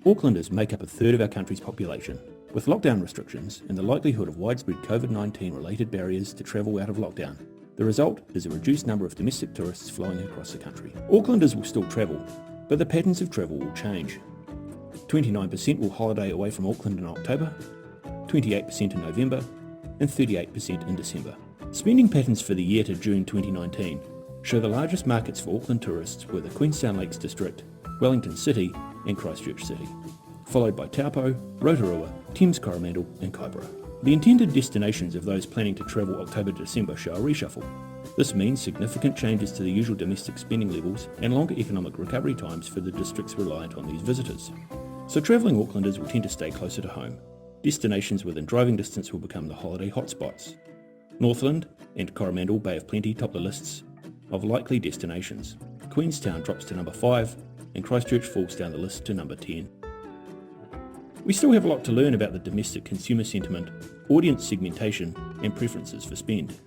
Aucklanders make up a third of our country's population. With lockdown restrictions and the likelihood of widespread COVID-19 related barriers to travel out of lockdown, the result is a reduced number of domestic tourists flowing across the country. Aucklanders will still travel, but the patterns of travel will change. 29% will holiday away from Auckland in October, 28% in November, and 38% in December. Spending patterns for the year to June 2019 show the largest markets for Auckland tourists were the Queenstown Lakes District, Wellington City and Christchurch City, followed by Taupo, Rotorua, Thames Coromandel and Kaipara. The intended destinations of those planning to travel October to December show a reshuffle. This means significant changes to the usual domestic spending levels and longer economic recovery times for the districts reliant on these visitors. So travelling Aucklanders will tend to stay closer to home. Destinations within driving distance will become the holiday hotspots. Northland and Coromandel Bay of Plenty top the lists of likely destinations. Queenstown drops to number 5 and Christchurch falls down the list to number 10. We still have a lot to learn about the domestic consumer sentiment, audience segmentation and preferences for spend.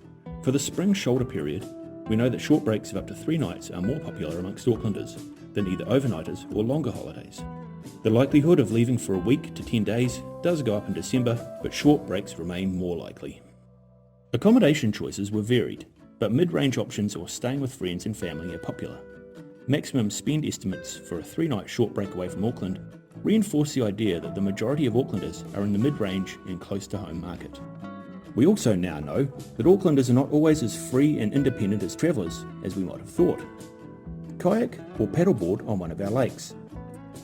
For the spring shoulder period, we know that short breaks of up to 3 nights are more popular amongst Aucklanders than either overnighters or longer holidays. The likelihood of leaving for a week to 10 days does go up in December, but short breaks remain more likely. Accommodation choices were varied, but mid-range options or staying with friends and family are popular. Maximum spend estimates for a 3-night short break away from Auckland reinforce the idea that the majority of Aucklanders are in the mid-range and close-to-home market. We also now know that Aucklanders are not always as free and independent as travellers as we might have thought. Kayak or paddleboard on one of our lakes.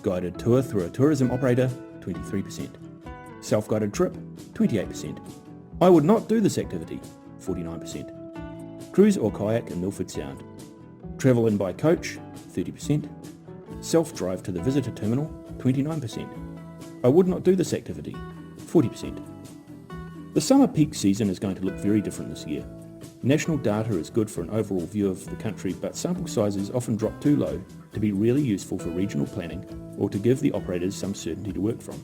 Guided tour through a tourism operator, 23%. Self-guided trip, 28%. I would not do this activity, 49%. Cruise or kayak in Milford Sound. Travel in by coach, 30%. Self-drive to the visitor terminal, 29%. I would not do this activity, 40%. The summer peak season is going to look very different this year. National data is good for an overall view of the country, but sample sizes often drop too low to be really useful for regional planning or to give the operators some certainty to work from.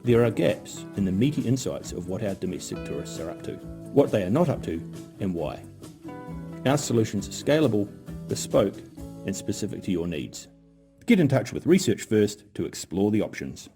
There are gaps in the meaty insights of what our domestic tourists are up to, what they are not up to, and why. Our solutions are scalable, bespoke, and specific to your needs. Get in touch with Research First to explore the options.